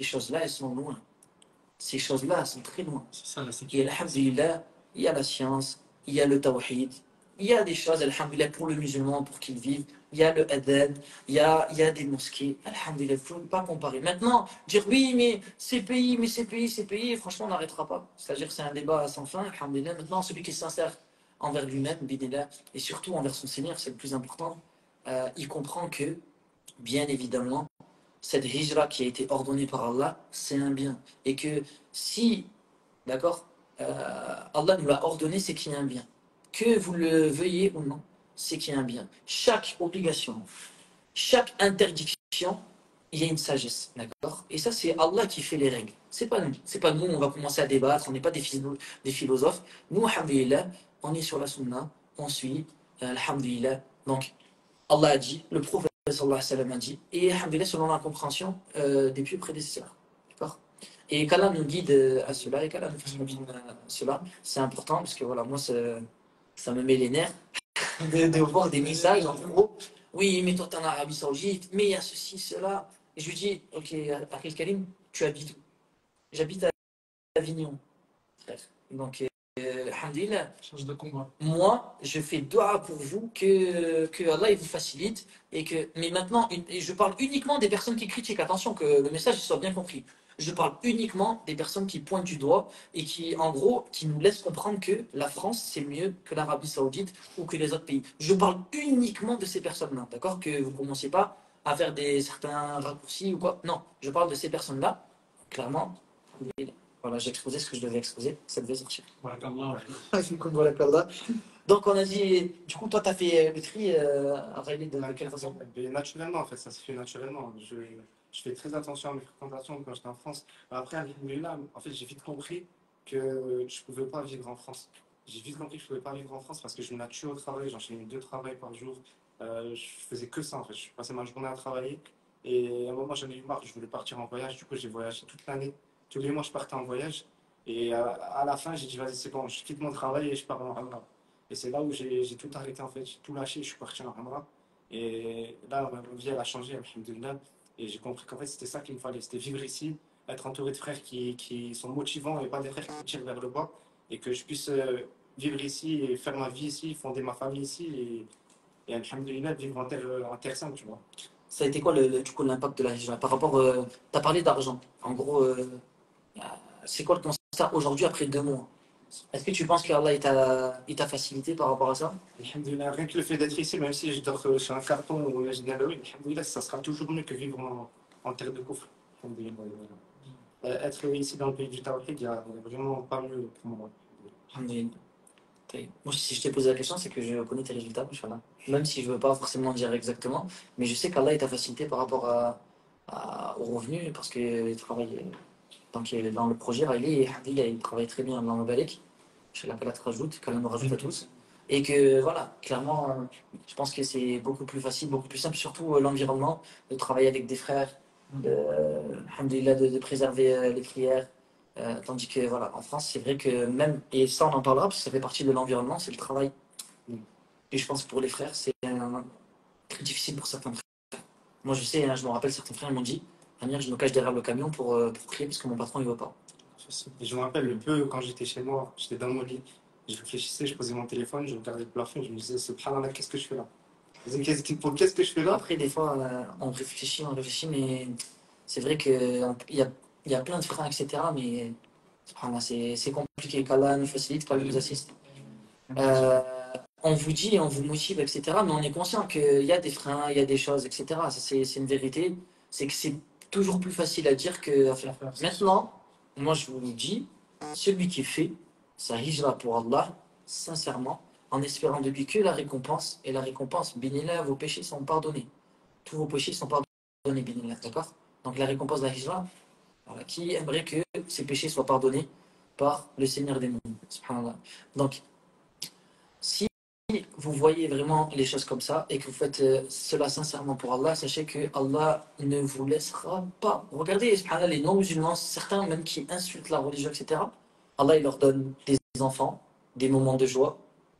choses-là, elles sont loin. Ces choses-là sont très loin. C'est ça la Et sécurité. alhamdulillah, il y a la science, il y a le tawhid, il y a des choses, alhamdulillah, pour le musulman, pour qu'il vive. Il y a le adhan, il y a des mosquées. Alhamdulillah, il ne faut pas comparer. Maintenant, dire oui, mais ces pays, franchement, on n'arrêtera pas. C'est-à-dire que c'est un débat sans fin, alhamdulillah. Maintenant, celui qui est sincère envers lui-même, bidillah, et surtout envers son Seigneur, c'est le plus important, il comprend que, bien évidemment, cette hijra qui a été ordonnée par Allah, c'est un bien. Et que si, d'accord, Allah nous l'a ordonné, c'est qu'il y a un bien. Que vous le veuillez ou non, c'est qu'il y a un bien. Chaque obligation, chaque interdiction, il y a une sagesse, d'accord. Et ça, c'est Allah qui fait les règles. C'est pas nous. C'est pas nous, on va commencer à débattre, on n'est pas des philosophes. Nous, alhamdulillah, on est sur la sunna, on suit, alhamdulillah. Donc, Allah a dit, le prophète sallallahu alayhi wa sallam a dit, et alhamdulillah, selon la compréhension des pieux prédécesseurs. D'accord. Et qu'Allah nous guide à cela, et qu'Allah nous fasse comprendre cela. C'est important, parce que voilà, moi, ça me met les nerfs de voir des messages en gros. Oui, mais toi, t'es en Arabie Saoudite, mais il y a ceci, cela. Et je lui dis, ok, Akil Karim, tu habites où? J'habite à Avignon, frère. Donc, alhamdulillah. Change de combat. Moi, je fais dua pour vous que Allah il vous facilite. Mais maintenant, et je parle uniquement des personnes qui critiquent. Attention, que le message soit bien compris. Je parle uniquement des personnes qui pointent du doigt et qui, en gros, qui nous laissent comprendre que la France, c'est mieux que l'Arabie Saoudite ou que les autres pays. Je parle uniquement de ces personnes-là, d'accord? Que vous ne commencez pas à faire certains raccourcis ou quoi. Non, je parle de ces personnes-là, clairement. Voilà, j'ai exposé ce que je devais exposer, ça devait sortir. Donc on a dit, du coup toi tu as fait le tri à Riley de quelle façon? Naturellement, en fait, ça se fait naturellement. Je fais très attention à mes fréquentations quand j'étais en France. Après, alhamdoulilah, en fait, j'ai vite compris que je ne pouvais pas vivre en France. J'ai vite compris que je ne pouvais pas vivre en France parce que je me tué au travail, j'enchaînais 2 travails par jour. Je faisais que ça, en fait. Je passais ma journée à travailler. Et à un moment, j'en ai eu marre, je voulais partir en voyage. Du coup, j'ai voyagé toute l'année. Tous les mois, je partais en voyage. Et à la fin, j'ai dit, vas-y, c'est bon, je quitte mon travail et je pars en Umrah. Et c'est là où j'ai tout arrêté, en fait. J'ai tout lâché, je suis parti en Umrah. Et là, ma vie, elle a changé, alhamdoulilah. Et j'ai compris qu'en fait, c'était ça qu'il me fallait. C'était vivre ici, être entouré de frères qui sont motivants et pas des frères qui me tirent vers le bas. Et que je puisse vivre ici et faire ma vie ici, fonder ma famille ici. Et alhamdoulilah, vivre en terre sainte, tu vois. Ça a été quoi du coup l'impact de la hijra par rapport, tu as parlé d'argent. En gros, c'est quoi le constat aujourd'hui après 2 mois? Est-ce que tu penses qu'Allah il t'a facilité par rapport à ça? Alhamdoulilah, rien que le fait d'être ici, même si je dors sur un carton ou je alhamdoulilah, ça sera toujours mieux que vivre en terre de coffre. Être ici dans le pays du Tawhid, il n'y a vraiment pas mieux pour moi. Alhamdulillah. Moi, si je t'ai posé la question, c'est que je connais tes résultats, Inch'Allah. Même si je ne veux pas forcément dire exactement, mais je sais qu'Allah t'a facilité par rapport aux revenus, parce que travaille donc, dans le projet, Riley, il travaille très bien dans le Balek. Je la qu'Allah te rajoute, qu'Allah nous rajoute à tous. Et que voilà, clairement, je pense que c'est beaucoup plus facile, beaucoup plus simple, surtout l'environnement, de travailler avec des frères, alhamdoulilah, de préserver les prières. Tandis que voilà, en France, c'est vrai que même, et ça on en parlera parce que ça fait partie de l'environnement, c'est le travail. Et je pense que pour les frères, c'est très difficile pour certains frères. Moi je sais, hein, je me rappelle, certains frères m'ont dit, Amir, je me cache derrière le camion pour prier parce que mon patron il veut pas. Et je me rappelle le peu quand j'étais chez moi, j'étais dans mon lit, je réfléchissais, je posais mon téléphone, je regardais le plafond, je me disais, subhanallah, qu'est-ce que je fais là? Qu'est-ce que je fais là? Après, des fois, on réfléchit, mais c'est vrai qu'il y a plein de frères, etc. Mais subhanallah, c'est compliqué. Qu'Allah nous facilite, qu'Allah nous assiste. Euh, on vous dit, on vous motive, etc. Mais on est conscient qu'il y a des freins, il y a des choses, etc. Ça, c'est une vérité. C'est que c'est toujours plus facile à dire qu'à faire. Maintenant, moi je vous le dis, celui qui fait sa hijra pour Allah, sincèrement, en espérant de lui que la récompense, et la récompense, bénillah, vos péchés sont pardonnés. Tous vos péchés sont pardonnés, bénillah, d'accord? Donc la récompense de la hijra, voilà, qui aimerait que ses péchés soient pardonnés par le Seigneur des mondes, subhanallah. Donc, si vous voyez vraiment les choses comme ça et que vous faites cela sincèrement pour Allah, sachez que Allah ne vous laissera pas. Regardez, subhanallah, les non-musulmans, certains même qui insultent la religion, etc. Allah, il leur donne des enfants, des moments de joie,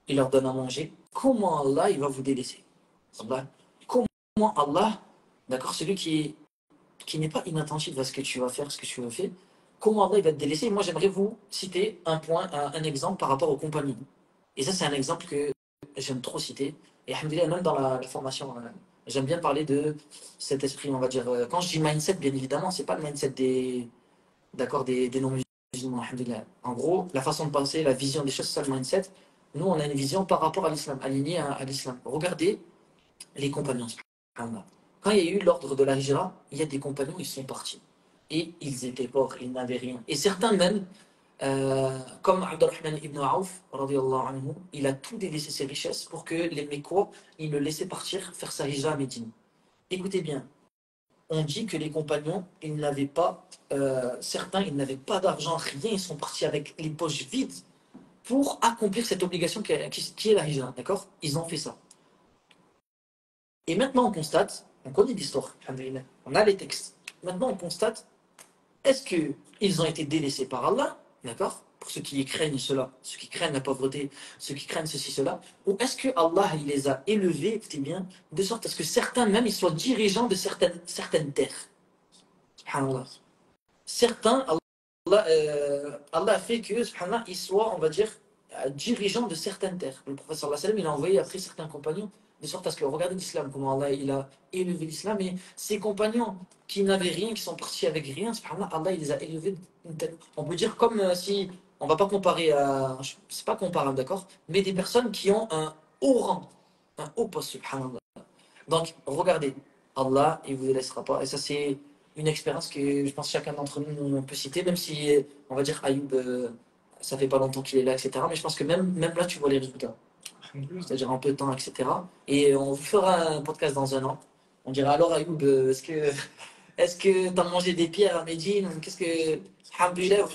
il leur donne à manger. Comment Allah, il va vous délaisser? Allah, comment Allah, d'accord, celui qui qui n'est pas inattentif à ce que tu vas faire, ce que tu veux faire, comment Allah il va te délaisser? Et moi, j'aimerais vous citer un exemple par rapport aux compagnons. Et ça, c'est un exemple que j'aime trop citer. Et alhamdoulilah, même dans la formation, j'aime bien parler de cet esprit, on va dire. Quand je dis mindset, bien évidemment, c'est pas le mindset des non-musulmans, alhamdoulilah. En gros, la façon de penser, la vision des choses, c'est ça le mindset. Nous, on a une vision par rapport à l'islam, alignée à l'islam. Regardez les compagnons. Subhanallah. Quand il y a eu l'ordre de la hijra, il y a des compagnons, ils sont partis. Et ils étaient pauvres, ils n'avaient rien. Et certains même, comme Abdurrahman ibn Auf, radiallahu anhu, il a tout délaissé ses richesses pour que les Mécois, ils le laissaient partir faire sa hijra à Médine. Écoutez bien, on dit que les compagnons, ils n'avaient pas, certains, ils n'avaient pas d'argent, rien, ils sont partis avec les poches vides pour accomplir cette obligation qui est la hijra, d'accord? Ils ont fait ça. Et maintenant, on constate, on connaît l'histoire, alhamdoulilah, on a les textes. Maintenant, on constate, est-ce qu'ils ont été délaissés par Allah, d'accord? Pour ceux qui craignent cela, ceux qui craignent la pauvreté, ceux qui craignent ceci, cela, ou est-ce que Allah il les a élevés, écoutez bien, de sorte à ce que certains même ils soient dirigeants de certaines terres. Subhanallah. Certains, Allah a fait que, subhanallah, ils soient, on va dire, dirigeants de certaines terres. Le prophète sallallahu alayhi wa sallam, il a envoyé après certains compagnons, de sorte à ce que, regardez l'islam, comment Allah il a élevé l'islam, et ses compagnons qui n'avaient rien, qui sont partis avec rien, subhanallah, Allah il les a élevés d'une telle. On peut dire comme si, on va pas comparer à, c'est pas comparable, d'accord, mais des personnes qui ont un haut rang, un haut poste, subhanallah. Donc, regardez, Allah, il ne vous laissera pas. Et ça, c'est une expérience que je pense que chacun d'entre nous peut citer, même si, on va dire, Ayoub, ça fait pas longtemps qu'il est là, etc. Mais je pense que même là, tu vois les résultats. C'est-à-dire en peu de temps, etc. Et on vous fera un podcast dans un an. On dira alors, Ayoub, est-ce que tu as mangé des pierres à Médine? Qu'est-ce que. Alhamdoulilah,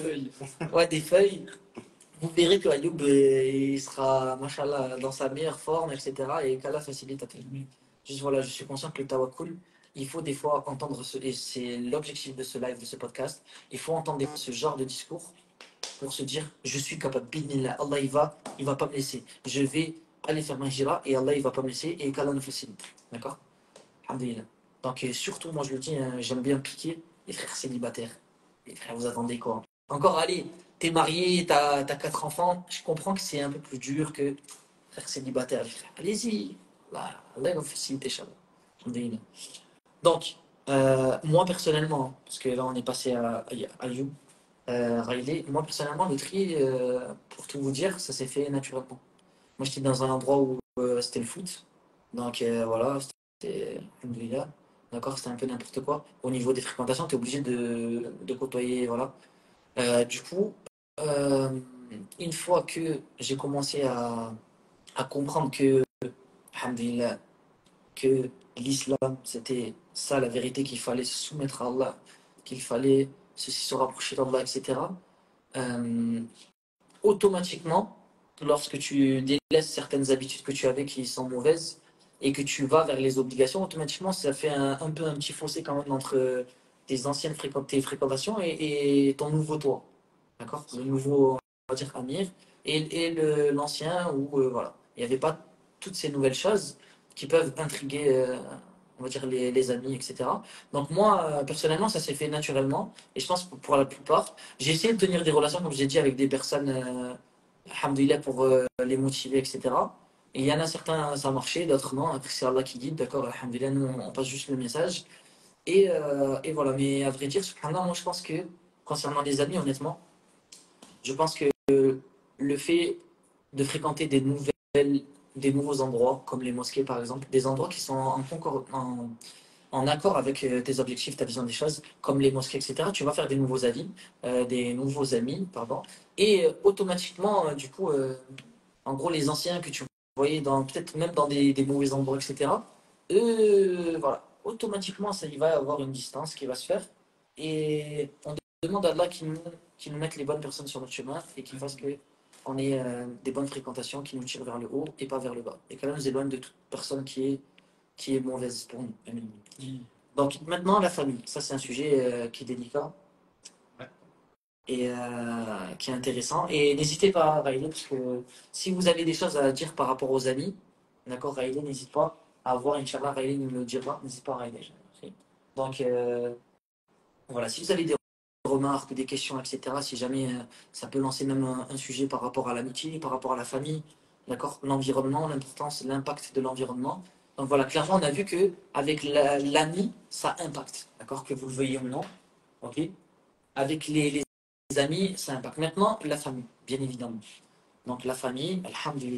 ouais, des feuilles. Vous verrez que Ayoub, il sera, machallah, dans sa meilleure forme, etc. Et qu'Allah facilite à tout. Juste voilà, je suis conscient que le tawakkul, il faut des fois entendre et c'est l'objectif de ce live, de ce podcast, il faut entendre des fois ce genre de discours pour se dire, je suis capable, bidnillah, Allah il va pas me laisser. Je vais aller faire ma hijra et Allah il va pas me laisser et qu'Allah nous facilite. D'accord? Alhamdulillah. Donc surtout, moi je le dis, hein, j'aime bien piquer les frères célibataires. Les frères, vous attendez quoi? Encore, allez, t'es marié, t'as 4 enfants, je comprends que c'est un peu plus dur que frère célibataire. Les frères, allez-y, là, Allah il va faciliter, Inch'Allah. Alhamdulillah. Donc, moi personnellement, parce que là on est passé à You, Riley, moi personnellement, le tri, pour tout vous dire, ça s'est fait naturellement. Moi j'étais dans un endroit où c'était le foot, donc voilà, c'était, alhamdoulilah, d'accord, c'était un peu n'importe quoi. Au niveau des fréquentations, tu es obligé de côtoyer, voilà. Du coup, euh, une fois que j'ai commencé à comprendre que, alhamdoulilah, que l'islam, c'était ça la vérité, qu'il fallait se soumettre à Allah, qu'il fallait se rapprocher d'Allah, etc. Euh, Automatiquement, lorsque tu délaisses certaines habitudes que tu avais qui sont mauvaises et que tu vas vers les obligations, automatiquement, ça fait un peu un petit fossé quand même entre tes fréquentations et ton nouveau toi. D'accord? Le nouveau, on va dire, Amir et l'ancien où, voilà, il n'y avait pas toutes ces nouvelles choses qui peuvent intriguer, on va dire, les amis, etc. Donc moi, personnellement, ça s'est fait naturellement. Et je pense que pour la plupart, j'ai essayé de tenir des relations, comme j'ai dit, avec des personnes, alhamdoulilah, pour les motiver, etc. Et il y en a certains, ça a marché, d'autres non. Après, c'est Allah qui guide, d'accord, alhamdoulilah, nous, on passe juste le message. Et voilà, mais à vrai dire, subhanallah, moi, je pense que, concernant les amis, honnêtement, je pense que le fait de fréquenter des nouveaux endroits, comme les mosquées par exemple, des endroits qui sont en accord avec tes objectifs, ta vision des choses, comme les mosquées, etc., tu vas faire des nouveaux amis, pardon, et automatiquement, du coup, en gros, les anciens que tu voyais peut-être même dans des mauvais endroits, etc., eux, voilà, automatiquement, ça, il va y avoir une distance qui va se faire, et on demande à Allah qu'il nous mette les bonnes personnes sur notre chemin et qu'il fasse que on ait des bonnes fréquentations qui nous tirent vers le haut et pas vers le bas. Et qu'Allah nous éloigne de toute personne qui est mauvaise pour nous. Amen. Donc maintenant, la famille. Ça, c'est un sujet qui est délicat et qui est intéressant. Et n'hésitez pas, Raïlé, parce que si vous avez des choses à dire par rapport aux amis, d'accord, Raïlé, n'hésite pas à voir, Inch'Allah, Raïlé nous le dira. N'hésite pas, Raïlé. Donc, Voilà, si vous avez des remarques, des questions, etc., si jamais ça peut lancer même un sujet par rapport à l'amitié, par rapport à la famille, d'accord? L'environnement, l'importance, l'impact de l'environnement. Donc voilà, clairement, on a vu que avec l'ami, ça impacte, d'accord? Que vous le veuillez ou non, ok? Avec les amis, ça impacte. Maintenant, la famille, bien évidemment. Donc la famille, alhamdulillah.